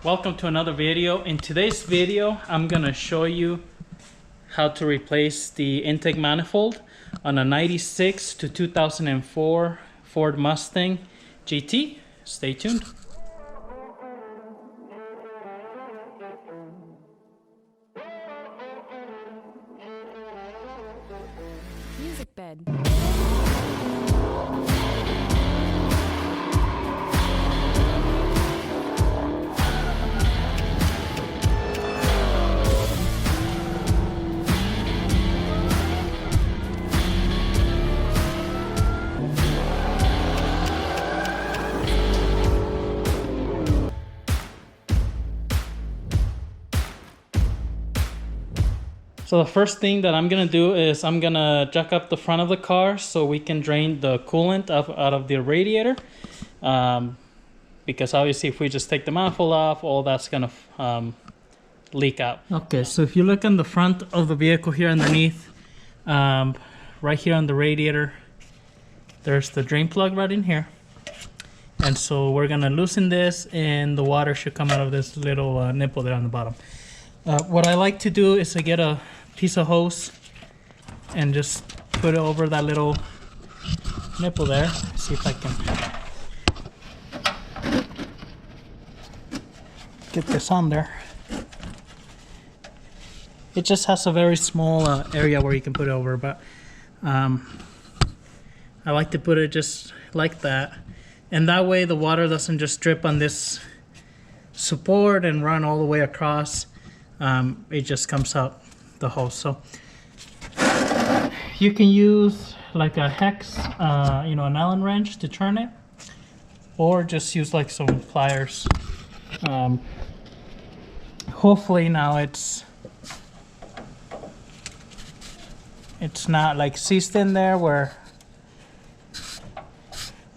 Welcome to another video. In today's video, I'm gonna show you how to replace the intake manifold on a 96 to 2004 Ford Mustang GT. Stay tuned. Music bed. So the first thing that I'm gonna do is I'm gonna jack up the front of the car so we can drain the coolant out of the radiator. Because obviously if we just take the manifold off, all that's gonna leak out. Okay, so if you look on the front of the vehicle here underneath, right here on the radiator, there's the drain plug right in here. And so we're gonna loosen this and the water should come out of this little nipple there on the bottom. What I like to do is to get a piece of hose and just put it over that little nipple there. See if I can get this on there. It just has a very small area where you can put it over, but I like to put it just like that, and that way the water doesn't just drip on this support and run all the way across. It just comes out the hose. So you can use like a hex, an Allen wrench to turn it, or just use like some pliers. Hopefully now it's not like seized in there where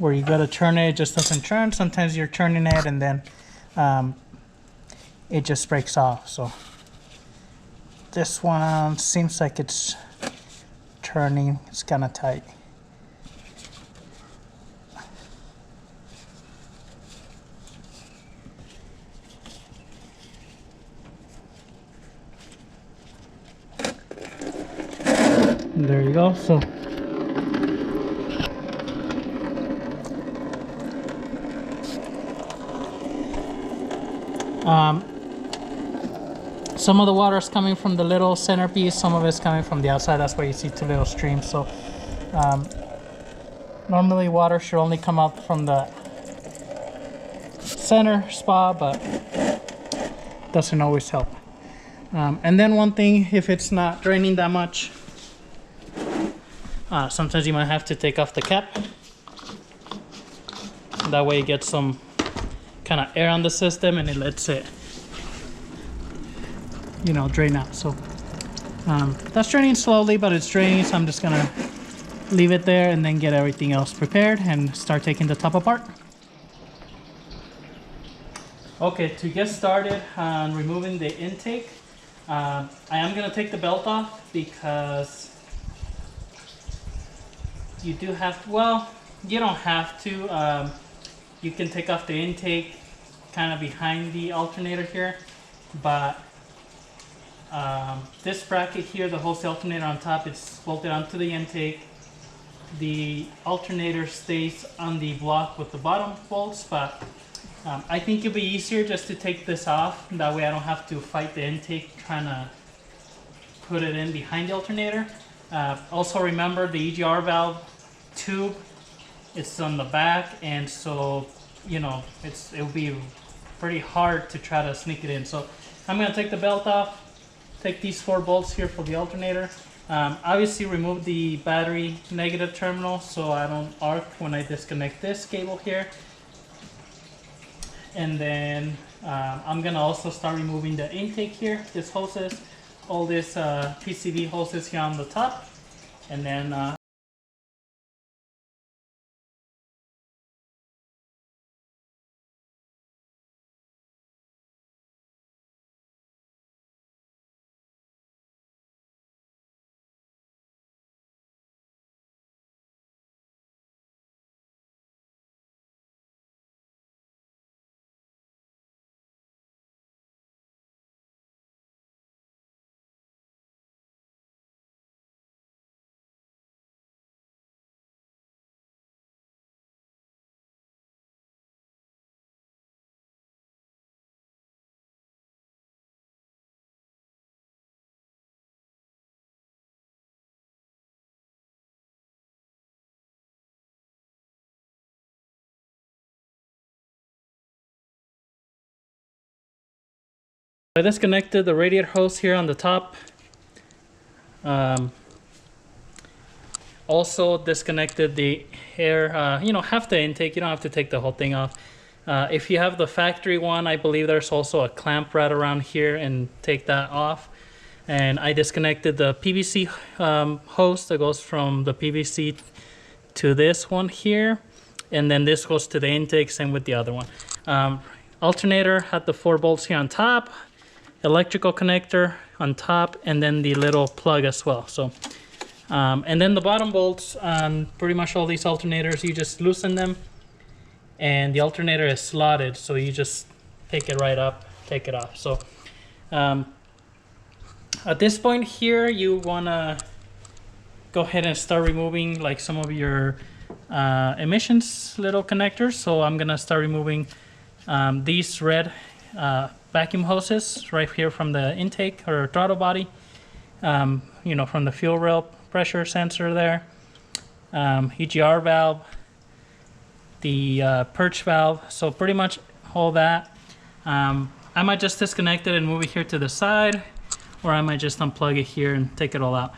you gotta turn it, it just doesn't turn. Sometimes you're turning it and then it just breaks off. So this one seems like it's turning. It's kind of tight. There you go. So some of the water is coming from the little centerpiece, some of it's coming from the outside. That's why you see two little streams. So normally water should only come out from the center spot, but doesn't always help. And then one thing, if it's not draining that much, sometimes you might have to take off the cap. That way you get some kind of air on the system and it lets it drain out. So that's draining slowly, but it's draining, so I'm just gonna leave it there and then get everything else prepared and start taking the top apart. Okay, to get started on removing the intake, I am gonna take the belt off because you do have to, well, you don't have to. You can take off the intake kind of behind the alternator here, but this bracket here, the holds the alternator on top, it's bolted onto the intake. The alternator stays on the block with the bottom bolts, but I think it'd be easier just to take this off. That way I don't have to fight the intake trying to put it in behind the alternator. Also remember the EGR valve tube, it's on the back, and so it'll be pretty hard to try to sneak it in. So I'm going to take the belt off, take these 4 bolts here for the alternator. Obviously remove the battery negative terminal so I don't arc when I disconnect this cable here. And then I'm going to also start removing the intake here, this hoses, all this PCV hoses here on the top. And then I disconnected the radiator hose here on the top. Also disconnected the air, you know, half the intake. You don't have to take the whole thing off. If you have the factory one, I believe there's also a clamp right around here, and take that off. And I disconnected the PVC hose that goes from the PVC to this one here, and then this goes to the intake, same with the other one. Alternator had the 4 bolts here on top, electrical connector on top, and then the little plug as well. So and then the bottom bolts on pretty much all these alternators, you just loosen them, and the alternator is slotted, so you just pick it right up, take it off. So at this point here, you wanna go ahead and start removing like some of your emissions little connectors. So I'm gonna start removing these red vacuum hoses right here from the intake or throttle body, you know, from the fuel rail pressure sensor there, EGR valve, the purge valve. So pretty much all that. I might just disconnect it and move it here to the side, or I might just unplug it here and take it all out.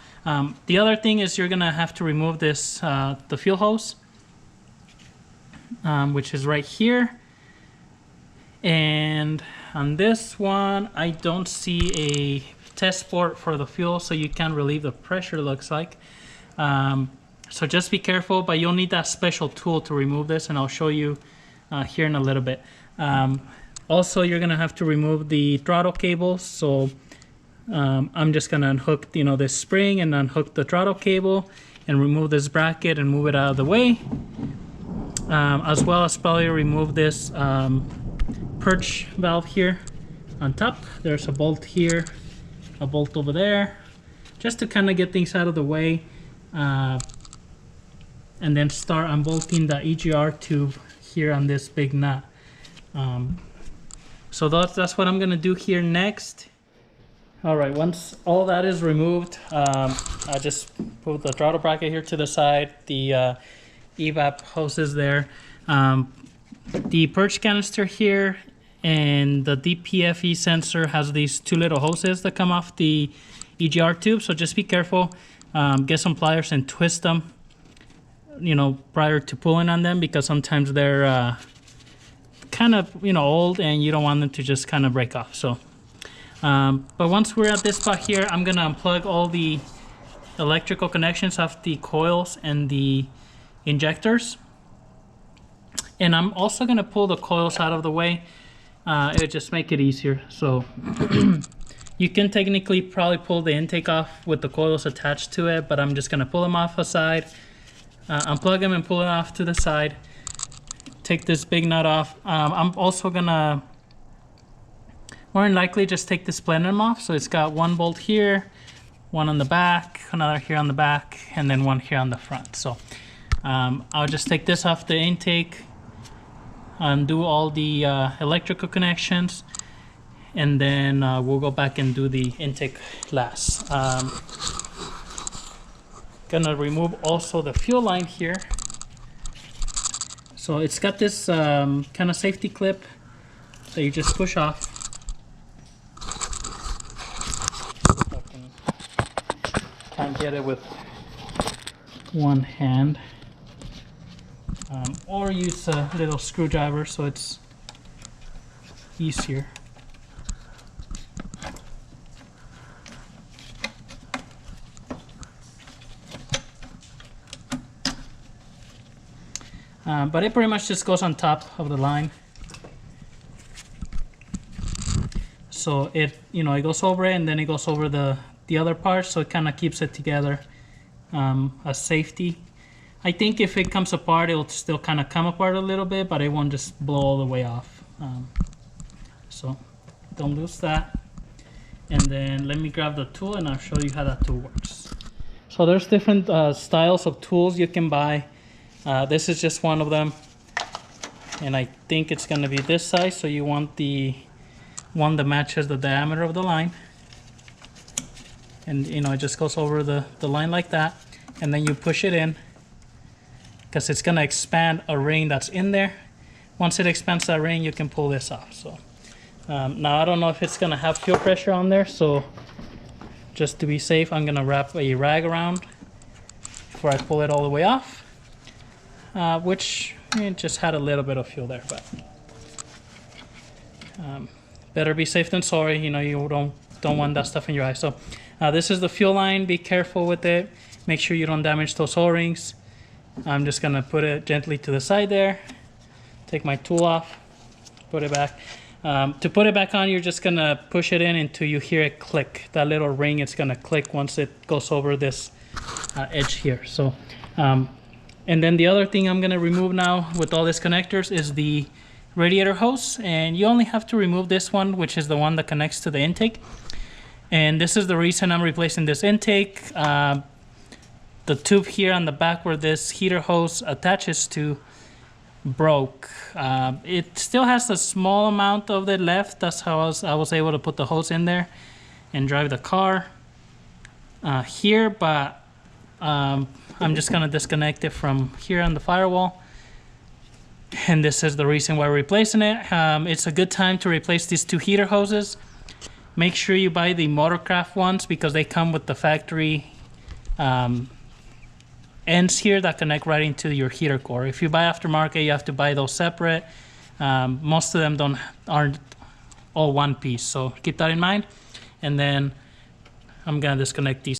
The other thing is you're gonna have to remove this, the fuel hose, which is right here. And on this one, I don't see a test port for the fuel, so you can relieve the pressure, looks like. So just be careful, but you'll need that special tool to remove this, and I'll show you here in a little bit. Also, you're gonna have to remove the throttle cable. So I'm just gonna unhook, you know, this spring and unhook the throttle cable and remove this bracket and move it out of the way. As well as probably remove this purge valve here on top. There's a bolt here, a bolt over there, just to kind of get things out of the way, and then start unbolting the EGR tube here on this big nut. So that's what I'm gonna do here next. All right, once all that is removed, I just put the throttle bracket here to the side, the evap hoses there, the purge canister here, and the DPFE sensor has these 2 little hoses that come off the EGR tube. So just be careful, get some pliers and twist them, you know, prior to pulling on them, because sometimes they're kind of, you know, old, and you don't want them to just kind of break off. So but once we're at this spot here, I'm gonna unplug all the electrical connections off the coils and the injectors, and I'm also gonna pull the coils out of the way. It'll just make it easier. So you can technically probably pull the intake off with the coils attached to it, but I'm just gonna pull them off aside, unplug them and pull it off to the side, take this big nut off. I'm also gonna more than likely just take this plenum off. So it's got 1 bolt here, 1 on the back, another here on the back, and then 1 here on the front. So I'll just take this off the intake, undo all the electrical connections, and then we'll go back and do the intake last. Gonna remove also the fuel line here. So it's got this kind of safety clip that you just push off. Can't get it with one hand, or use a little screwdriver so it's easier. But it pretty much just goes on top of the line. So it, you know, it goes over it, and then it goes over the other part, so it kind of keeps it together as safety. I think if it comes apart, it'll still kind of come apart a little bit, but it won't just blow all the way off. So don't lose that. And then let me grab the tool and I'll show you how that tool works. So there's different styles of tools you can buy. This is just one of them, and I think it's going to be this size, so you want the one that matches the diameter of the line. And you know, it just goes over the line like that, and then you push it in, because it's going to expand a ring that's in there. Once it expands that ring, you can pull this off. So Now I don't know if it's gonna have fuel pressure on there, so just to be safe, I'm gonna wrap a rag around before I pull it all the way off, which it just had a little bit of fuel there, but better be safe than sorry. You know, you don't want that stuff in your eye. So this is the fuel line. Be careful with it. Make sure you don't damage those O-rings. I'm just gonna put it gently to the side there. Take my tool off, put it back. To put it back on, you're just gonna push it in until you hear it click. That little ring, it's gonna click once it goes over this edge here. So, and then the other thing I'm gonna remove now with all these connectors is the radiator hose, and you only have to remove this one, which is the one that connects to the intake. And this is the reason I'm replacing this intake. The tube here on the back where this heater hose attaches to broke. It still has a small amount of it left. That's how I was able to put the hose in there and drive the car here, but I'm just gonna disconnect it from here on the firewall. And this is the reason why we're replacing it. It's a good time to replace these two heater hoses. Make sure you buy the Motorcraft ones because they come with the factory ends here that connect right into your heater core. If you buy aftermarket, you have to buy those separate. Most of them aren't all one piece, so keep that in mind. And then I'm gonna disconnect these.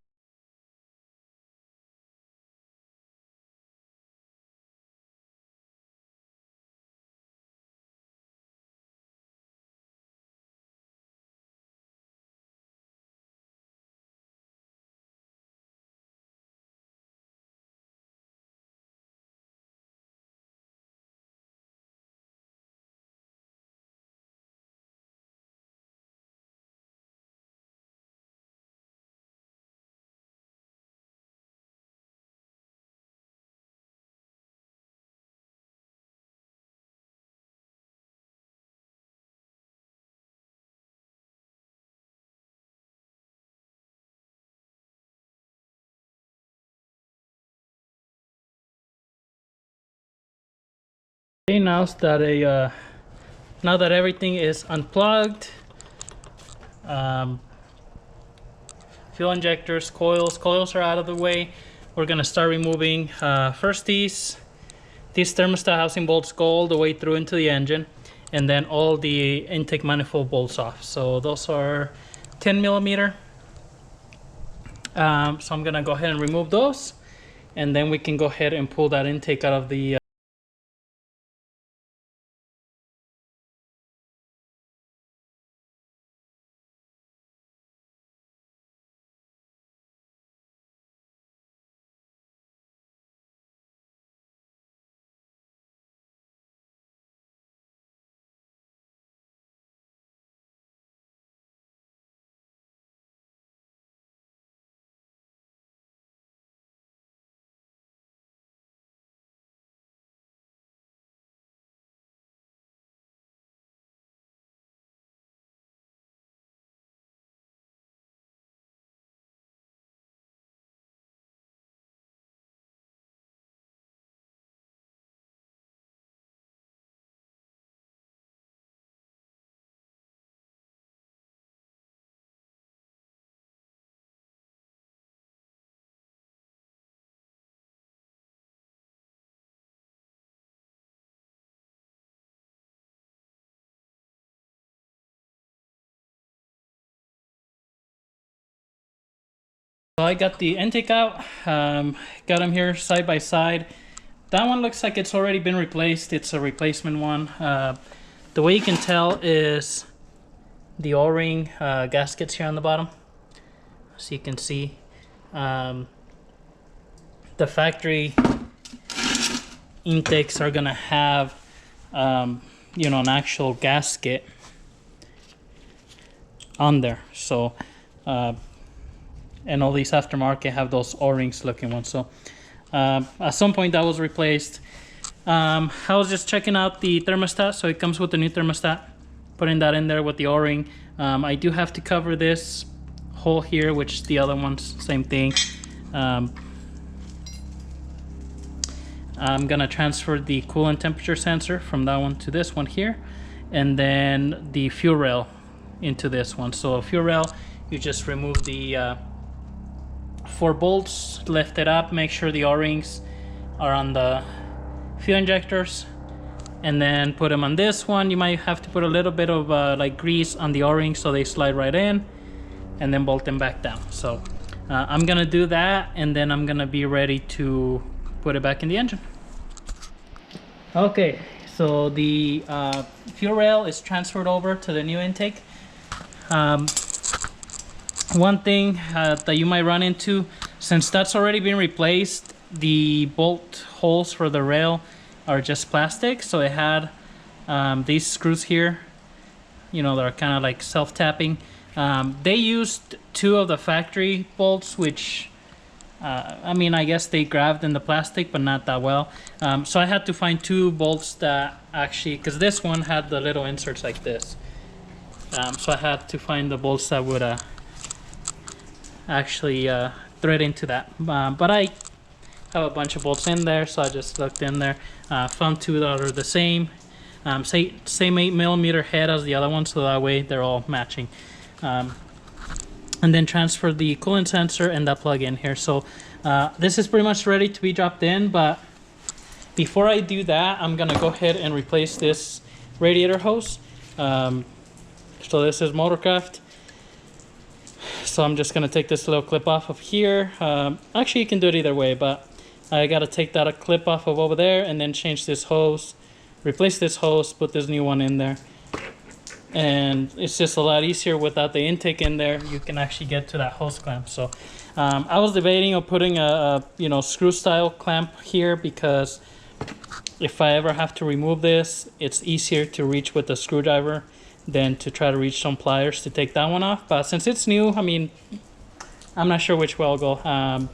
Now that everything is unplugged, fuel injectors, coils are out of the way. We're gonna start removing first these thermostat housing bolts go all the way through into the engine, and then all the intake manifold bolts off. So those are 10 millimeter. So I'm gonna go ahead and remove those, and then we can go ahead and pull that intake out of the So I got the intake out, got them here side by side. That one looks like it's already been replaced. It's a replacement one. The way you can tell is the O-ring gaskets here on the bottom. So you can see the factory intakes are gonna have you know, an actual gasket on there. So and all these aftermarket have those O-rings looking ones. So at some point that was replaced. I was just checking out the thermostat. So it comes with the new thermostat, putting that in there with the O-ring. I do have to cover this hole here, which the other ones, same thing. I'm gonna transfer the coolant temperature sensor from that one to this one here. and then the fuel rail into this one. So fuel rail, you just remove the 4 bolts, lift it up, make sure the O-rings are on the fuel injectors, and then put them on this one. You might have to put a little bit of like grease on the O-rings so they slide right in, and then bolt them back down. So I'm gonna do that, and then I'm gonna be ready to put it back in the engine. Okay, so the fuel rail is transferred over to the new intake. One thing that you might run into, since that's already been replaced, the bolt holes for the rail are just plastic. So it had these screws here, you know, that are kind of like self-tapping. They used 2 of the factory bolts, which I mean, I guess they grabbed in the plastic, but not that well. So I had to find 2 bolts that actually, because this one had the little inserts like this. So I had to find the bolts that would actually thread into that. But I have a bunch of bolts in there, so I just looked in there, found 2 that are the same, same 8mm head as the other one, so that way they're all matching. And then transfer the coolant sensor and that plug in here. So this is pretty much ready to be dropped in, but before I do that, I'm gonna go ahead and replace this radiator hose. So this is Motorcraft. So I'm just gonna take this little clip off of here. Actually, you can do it either way, but I gotta take that clip off of over there and then change this hose, replace this hose, put this new one in there. And it's just a lot easier without the intake in there. You can actually get to that hose clamp. So I was debating on putting a screw style clamp here, because if I ever have to remove this, it's easier to reach with a screwdriver than to try to reach some pliers to take that one off. But since it's new, I mean, I'm not sure which way I'll go.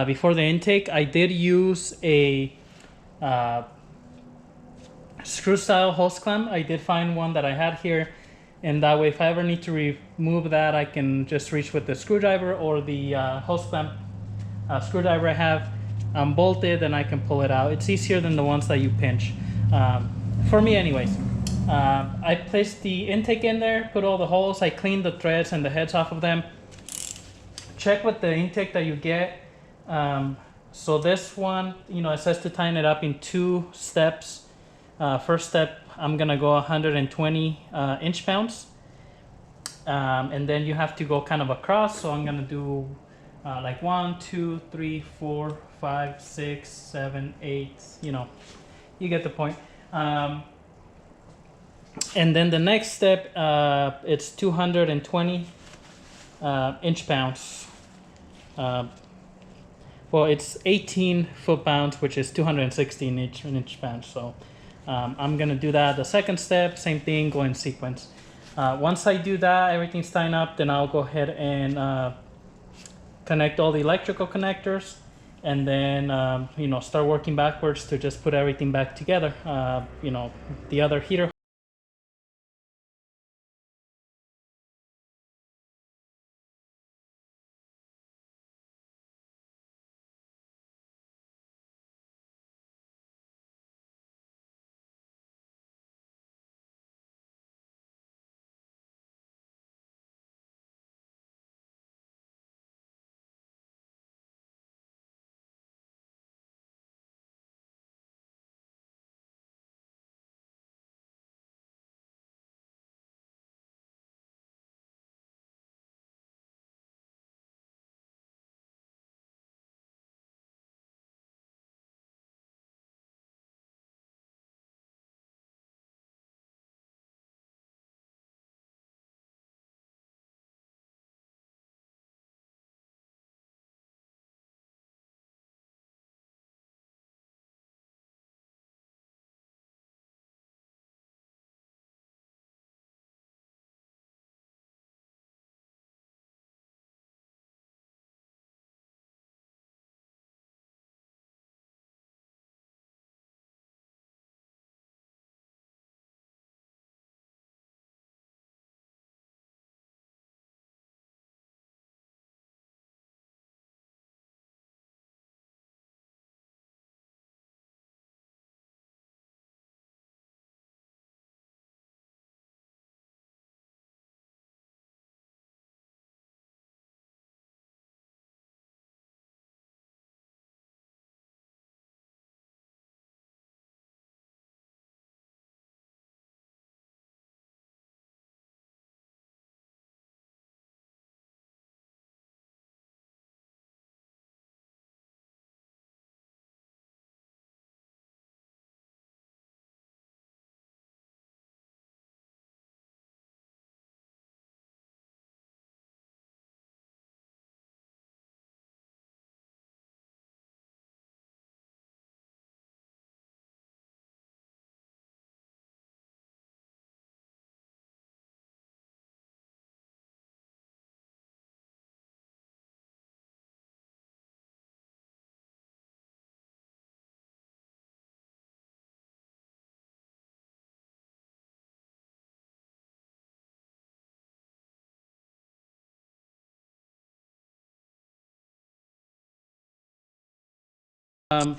Before the intake, I did use a screw style hose clamp. I did find one that I had here, and that way if I ever need to remove that, I can just reach with the screwdriver or the hose clamp screwdriver I have bolted, and I can pull it out. It's easier than the ones that you pinch, for me anyways. I placed the intake in there, put all the holes, I cleaned the threads and the heads off of them. Check with the intake that you get. So this one, it says to tighten it up in 2 steps. First step, I'm gonna go 120 inch-pounds, and then you have to go kind of across. So I'm gonna do like 1, 2, 3, 4, 5, 6, 7, 8. You get the point. And then the next step, it's 220 inch-pounds. Well, it's 18 foot-pounds, which is 216 inch-pounds. So I'm gonna do that. The second step, same thing, go in sequence. Once I do that, everything's tightened up, then I'll go ahead and connect all the electrical connectors, and then start working backwards to just put everything back together. The other heater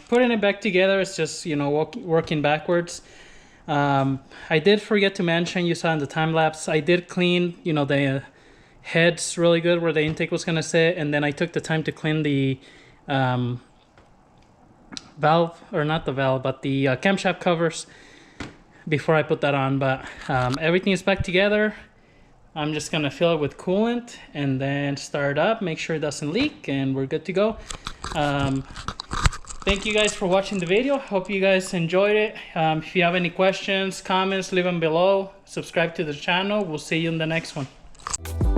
Putting it back together is just, you know, working backwards. I did forget to mention, you saw in the time lapse, I did clean, you know, the heads really good where the intake was going to sit, and then I took the time to clean the valve, or not the valve, but the camshaft covers before I put that on. But everything is back together. I'm just going to fill it with coolant and then start up, make sure it doesn't leak, and we're good to go. Thank you guys for watching the video. Hope you guys enjoyed it. If you have any questions, comments, leave them below. Subscribe to the channel. We'll see you in the next one.